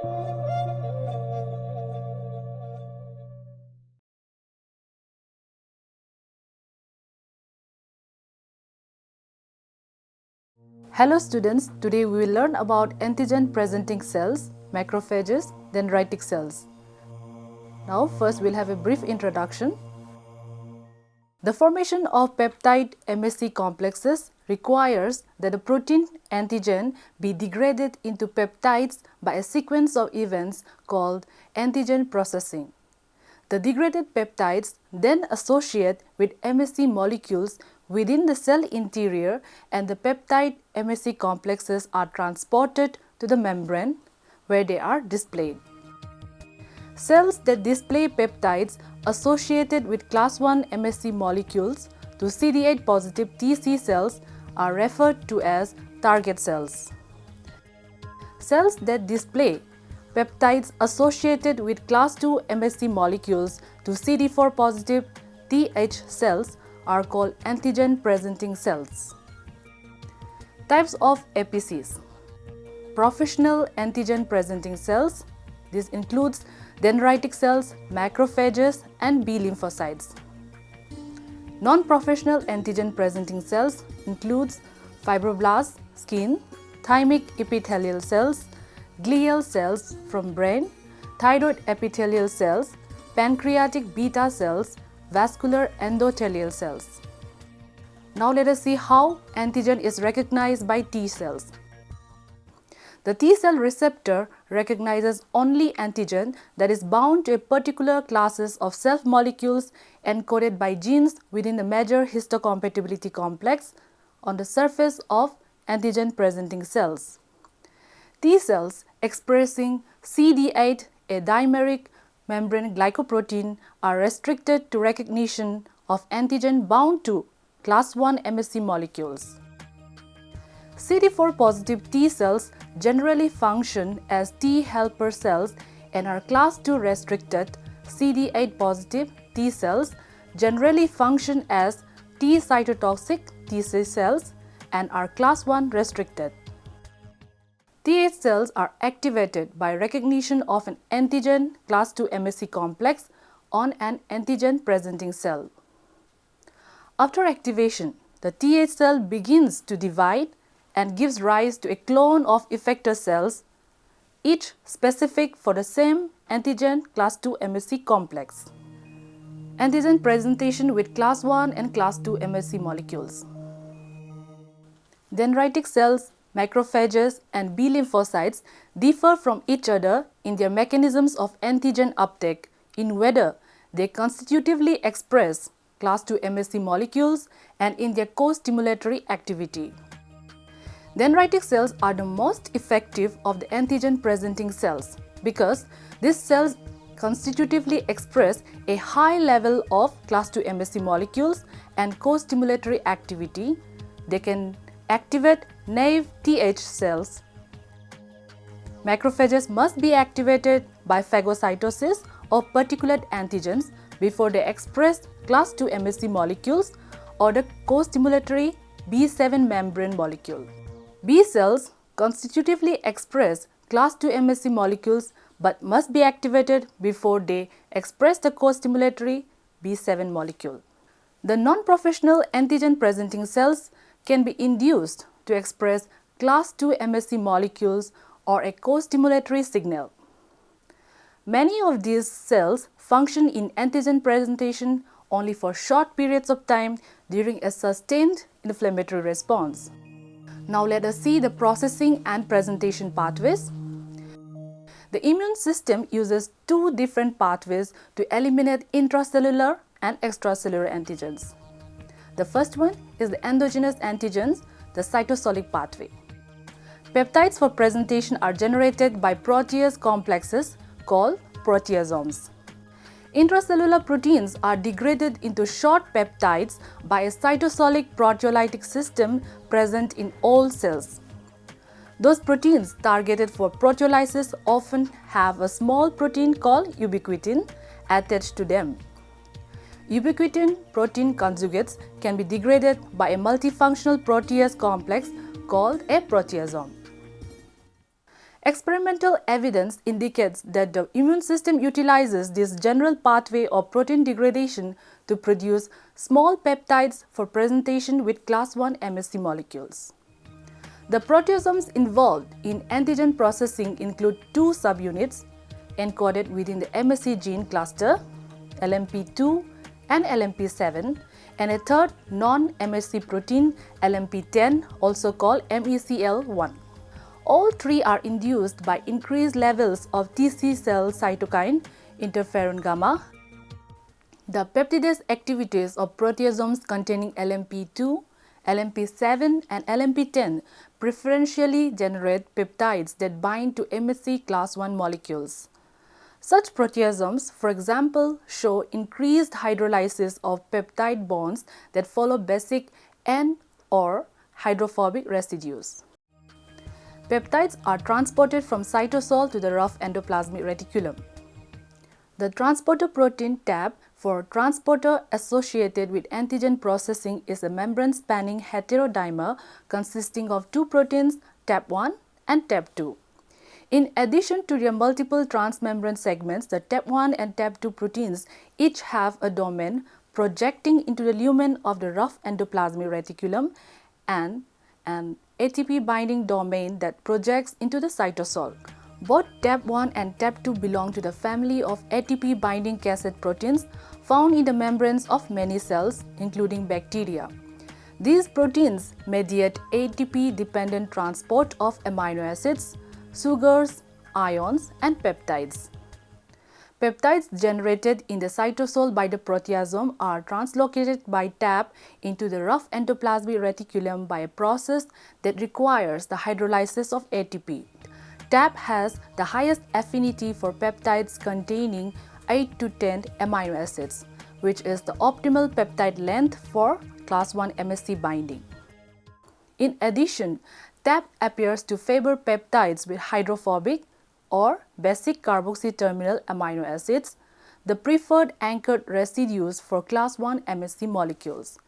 Hello students, today we will learn about antigen presenting cells, macrophages, dendritic cells. Now first we'll have a brief introduction. The formation of peptide MSC complexes requires that the protein antigen be degraded into peptides by a sequence of events called antigen processing. The degraded peptides then associate with MSC molecules within the cell interior, and the peptide MSC complexes are transported to the membrane where they are displayed. Cells that display peptides associated with class I MSC molecules to CD8 positive TC cells are referred to as target cells. Cells that display peptides associated with class II MSC molecules to CD4 positive TH cells are called antigen presenting cells. Types of APCs. Professional antigen presenting cells. This includes dendritic cells, macrophages, and B lymphocytes. Non-professional antigen presenting cells includes fibroblasts, skin, thymic epithelial cells, glial cells from brain, thyroid epithelial cells, pancreatic beta cells, vascular endothelial cells. Now let us see how antigen is recognized by T cells. The T cell receptor recognizes only antigen that is bound to a particular classes of self molecules encoded by genes within the major histocompatibility complex on the surface of antigen presenting cells. T cells expressing CD8, a dimeric membrane glycoprotein, are restricted to recognition of antigen bound to class I MSC molecules. CD4 positive T cells generally function as T helper cells and are class II restricted. CD8 positive T cells generally function as T cytotoxic TC cells and are class I restricted. TH cells are activated by recognition of an antigen class II MSC complex on an antigen presenting cell. After activation, the TH cell begins to divide and gives rise to a clone of effector cells, each specific for the same antigen class II MSC complex. Antigen presentation with class I and class II MSC molecules. Dendritic cells, macrophages, and B lymphocytes differ from each other in their mechanisms of antigen uptake in whether they constitutively express class II MSC molecules and in their co-stimulatory activity. Dendritic cells are the most effective of the antigen presenting cells because these cells constitutively express a high level of class II MSC molecules and co-stimulatory activity. They can activate naive TH cells. Macrophages must be activated by phagocytosis of particulate antigens before they express class II MSC molecules or the co-stimulatory B7 membrane molecule. B cells constitutively express class II MSC molecules but must be activated before they express the co-stimulatory B7 molecule. The non-professional antigen presenting cells can be induced to express class II MSC molecules or a co-stimulatory signal. Many of these cells function in antigen presentation only for short periods of time during a sustained inflammatory response. Now let us see the processing and presentation pathways. The immune system uses two different pathways to eliminate intracellular and extracellular antigens. The first one is the endogenous antigens, the cytosolic pathway. Peptides for presentation are generated by protease complexes called proteasomes. Intracellular proteins are degraded into short peptides by a cytosolic proteolytic system present in all cells. Those proteins targeted for proteolysis often have a small protein called ubiquitin attached to them. Ubiquitin protein conjugates can be degraded by a multifunctional protease complex called a proteasome. Experimental evidence indicates that the immune system utilizes this general pathway of protein degradation to produce small peptides for presentation with class 1 MSC molecules. The proteasomes involved in antigen processing include two subunits encoded within the MSC gene cluster, LMP2 and LMP7, and a third non-MSC protein, LMP10, also called MECL1. All three are induced by increased levels of TC cell cytokine, interferon gamma. The peptidase activities of proteasomes containing LMP2, LMP7 and LMP10 preferentially generate peptides that bind to MSC class 1 molecules. Such proteasomes, for example, show increased hydrolysis of peptide bonds that follow basic and or hydrophobic residues. Peptides are transported from cytosol to the rough endoplasmic reticulum. The transporter protein TAP for transporter associated with antigen processing is a membrane-spanning heterodimer consisting of two proteins TAP1 and TAP2. In addition to their multiple transmembrane segments, the TAP1 and TAP2 proteins each have a domain projecting into the lumen of the rough endoplasmic reticulum and an ATP binding domain that projects into the cytosol. Both TAP1 and TAP2 belong to the family of ATP binding cassette proteins found in the membranes of many cells, including bacteria. These proteins mediate ATP dependent transport of amino acids, sugars, ions, and peptides. Peptides generated in the cytosol by the proteasome are translocated by TAP into the rough endoplasmic reticulum by a process that requires the hydrolysis of ATP. TAP has the highest affinity for peptides containing 8 to 10 amino acids, which is the optimal peptide length for class 1 MSC binding. In addition, TAP appears to favor peptides with hydrophobic or basic carboxy terminal amino acids, the preferred anchored residues for class 1 MSC molecules.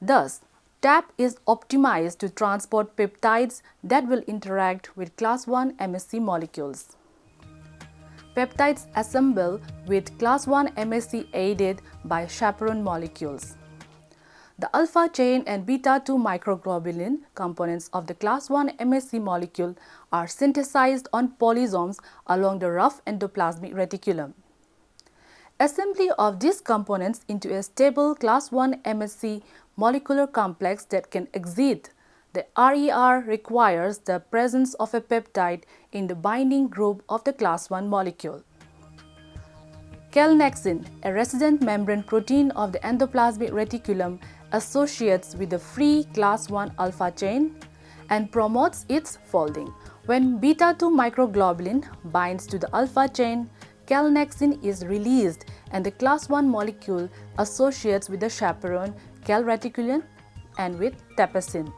Thus, TAP is optimized to transport peptides that will interact with class 1 MSC molecules. Peptides assemble with class 1 MSC aided by chaperone molecules. The alpha chain and beta 2 microglobulin components of the class 1 MSC molecule are synthesized on polysomes along the rough endoplasmic reticulum. Assembly of these components into a stable class 1 MSC molecular complex that can exit the RER requires the presence of a peptide in the binding group of the class 1 molecule. Calnexin, a resident membrane protein of the endoplasmic reticulum, associates with the free class 1 alpha chain and promotes its folding. When beta 2 microglobulin binds to the alpha chain, calnexin is released and the class 1 molecule associates with the chaperone calreticulin and with tapacin.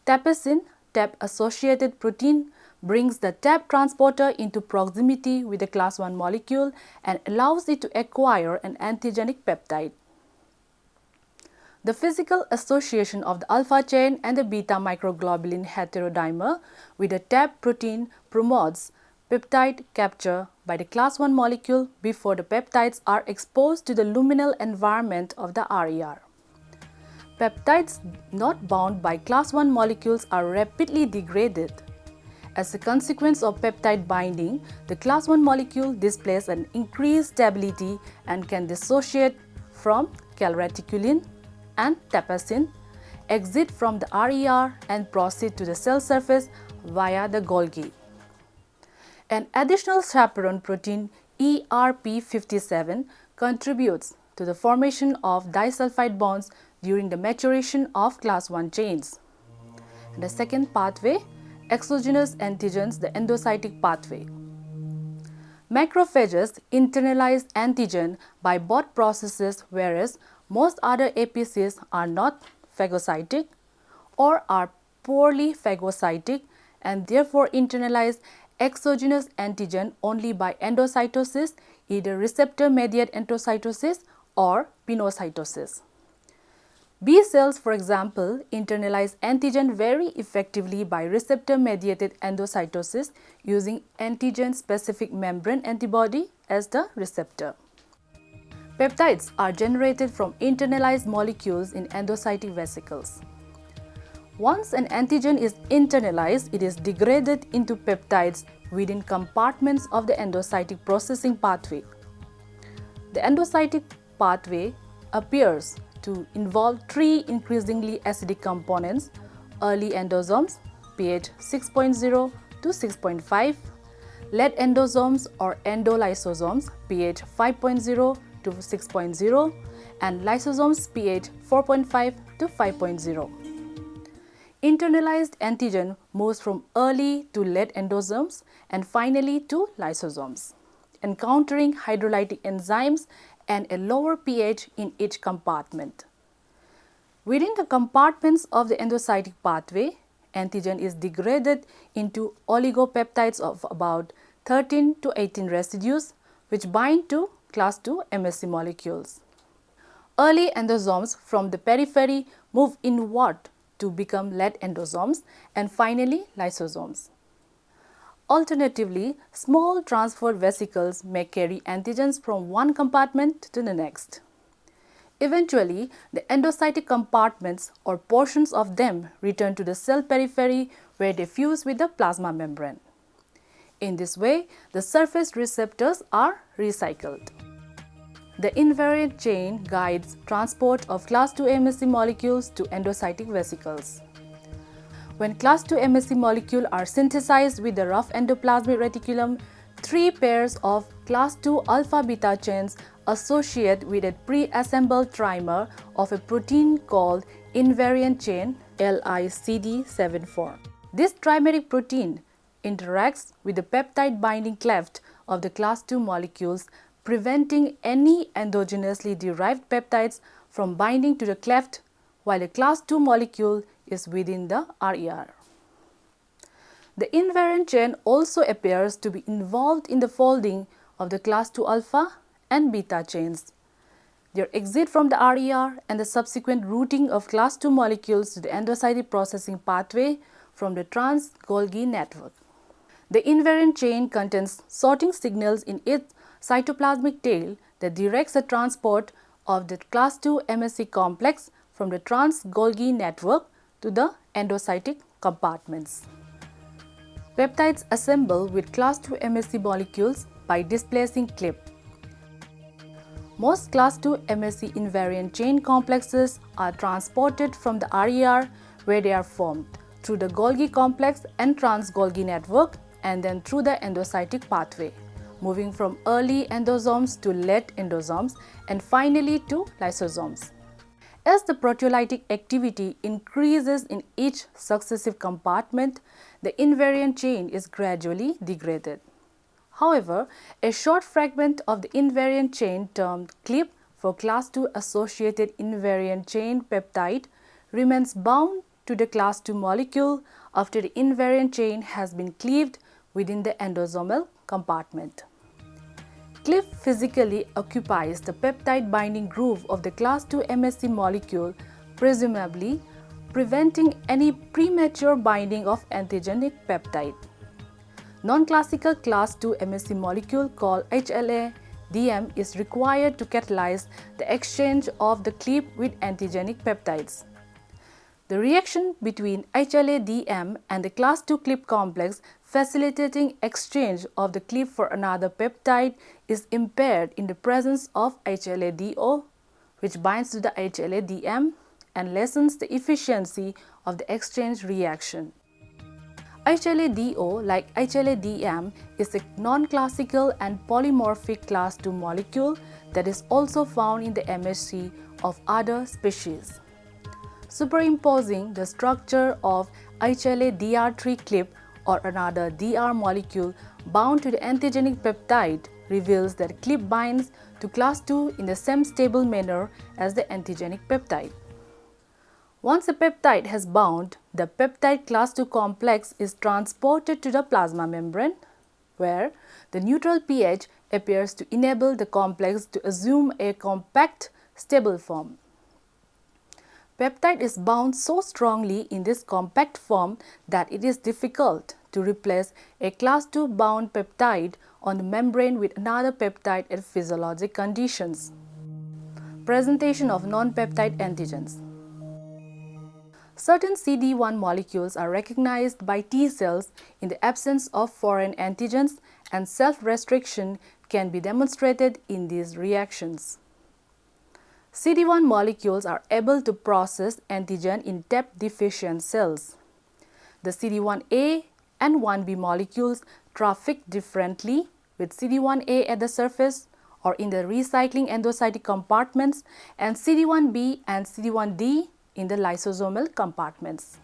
Tapacin, TAP-associated protein, brings the TAP transporter into proximity with the class 1 molecule and allows it to acquire an antigenic peptide. The physical association of the alpha chain and the beta microglobulin heterodimer with the TAP protein promotes peptide capture by the class 1 molecule before the peptides are exposed to the luminal environment of the RER. Peptides not bound by class 1 molecules are rapidly degraded. As a consequence of peptide binding, the class 1 molecule displays an increased stability and can dissociate from calreticulin and tapacin, exit from the RER and proceed to the cell surface via the Golgi. An additional chaperone protein ERP57 contributes to the formation of disulfide bonds during the maturation of class 1 chains. And the second pathway, exogenous antigens, the endocytic pathway. Macrophages internalize antigen by both processes, whereas most other APCs are not phagocytic or are poorly phagocytic and therefore internalize exogenous antigen only by endocytosis, either receptor-mediated endocytosis or pinocytosis. B cells, for example, internalize antigen very effectively by receptor-mediated endocytosis using antigen-specific membrane antibody as the receptor. Peptides are generated from internalized molecules in endocytic vesicles. Once an antigen is internalized, it is degraded into peptides within compartments of the endocytic processing pathway. The endocytic pathway appears to involve three increasingly acidic components: early endosomes pH 6.0 to 6.5, late endosomes or endolysosomes pH 5.0 to 6.0, and lysosomes pH 4.5 to 5.0. Internalized antigen moves from early to late endosomes and finally to lysosomes, encountering hydrolytic enzymes and a lower pH in each compartment. Within the compartments of the endocytic pathway, antigen is degraded into oligopeptides of about 13 to 18 residues, which bind to class II MSC molecules. Early endosomes from the periphery move inward to become late endosomes and finally lysosomes. Alternatively, small transferred vesicles may carry antigens from one compartment to the next. Eventually, the endocytic compartments or portions of them return to the cell periphery where they fuse with the plasma membrane. In this way, the surface receptors are recycled. The invariant chain guides transport of class II MSC molecules to endocytic vesicles. When class II MSC molecules are synthesized with the rough endoplasmic reticulum, three pairs of class II alpha-beta chains associate with a pre-assembled trimer of a protein called invariant chain LICD74. This trimeric protein interacts with the peptide binding cleft of the class II molecules, preventing any endogenously derived peptides from binding to the cleft while a class II molecule is within the RER. The invariant chain also appears to be involved in the folding of the class II alpha and beta chains, their exit from the RER and the subsequent routing of class II molecules to the endocytic processing pathway from the trans-Golgi network. The invariant chain contains sorting signals in its cytoplasmic tail that directs the transport of the class II MSC complex from the trans-Golgi network to the endocytic compartments. Peptides assemble with class II MSC molecules by displacing clip. Most class II MSC invariant chain complexes are transported from the RER where they are formed through the Golgi complex and trans-Golgi network and then through the endocytic pathway, moving from early endosomes to late endosomes and finally to lysosomes. As the proteolytic activity increases in each successive compartment, the invariant chain is gradually degraded. However, a short fragment of the invariant chain termed clip for class II associated invariant chain peptide remains bound to the class II molecule after the invariant chain has been cleaved within the endosomal compartment. Clip physically occupies the peptide binding groove of the class II MSC molecule, presumably preventing any premature binding of antigenic peptide. Non-classical class II MSC molecule called HLA-DM is required to catalyze the exchange of the clip with antigenic peptides. The reaction between HLA-DM and the class II clip complex facilitating exchange of the clip for another peptide is impaired in the presence of HLA-DO, which binds to the HLA-DM and lessens the efficiency of the exchange reaction. HLA-DO, like HLA-DM, is a non-classical and polymorphic class II molecule that is also found in the MHC of other species. Superimposing the structure of HLA-DR3 clip or another DR molecule bound to the antigenic peptide reveals that clip binds to class II in the same stable manner as the antigenic peptide. Once a peptide has bound, the peptide class II complex is transported to the plasma membrane, where the neutral pH appears to enable the complex to assume a compact, stable form. Peptide is bound so strongly in this compact form that it is difficult to replace a class 2 bound peptide on the membrane with another peptide at physiologic conditions. Presentation of non-peptide antigens. Certain CD1 molecules are recognized by T cells in the absence of foreign antigens, and self-restriction can be demonstrated in these reactions. CD1 molecules are able to process antigen in TEP-deficient cells. The CD1A and 1B molecules traffic differently, with CD1A at the surface or in the recycling endocytic compartments, and CD1B and CD1D in the lysosomal compartments.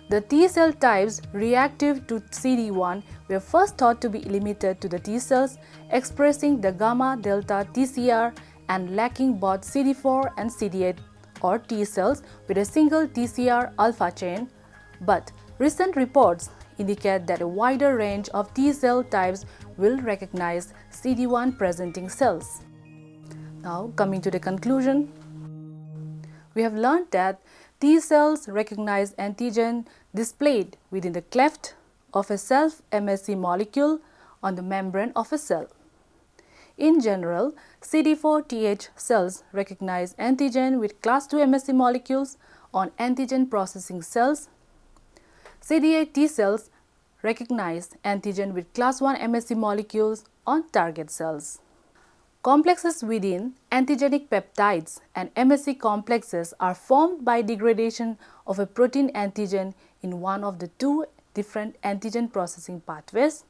The T cell types reactive to CD1 were first thought to be limited to the T cells expressing the gamma delta TCR and lacking both CD4 and CD8 or T cells with a single TCR alpha chain, but recent reports indicate that a wider range of T cell types will recognize CD1 presenting cells. Now coming to the conclusion, we have learned that T cells recognize antigen displayed within the cleft of a self-MSC molecule on the membrane of a cell. In general, CD4-TH cells recognize antigen with class 2 MSC molecules on antigen processing cells. CD8 T cells recognize antigen with class 1 MSC molecules on target cells. Complexes within antigenic peptides and MSC complexes are formed by degradation of a protein antigen in one of the two different antigen processing pathways.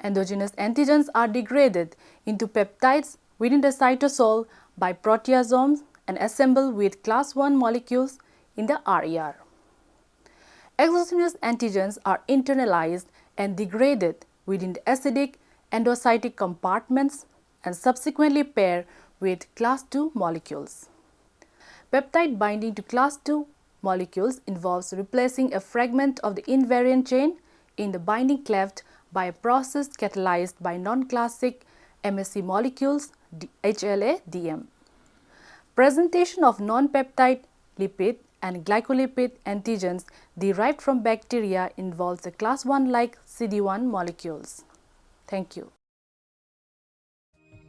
Endogenous antigens are degraded into peptides within the cytosol by proteasomes and assemble with class 1 molecules in the RER. Exogenous antigens are internalized and degraded within the acidic endocytic compartments and subsequently pair with class 2 molecules. Peptide binding to class 2 molecules involves replacing a fragment of the invariant chain in the binding cleft by a process catalyzed by non-classic MSC molecules HLA-DM. Presentation of non-peptide lipid and glycolipid antigens derived from bacteria involves the class 1-like CD1 molecules. Thank you.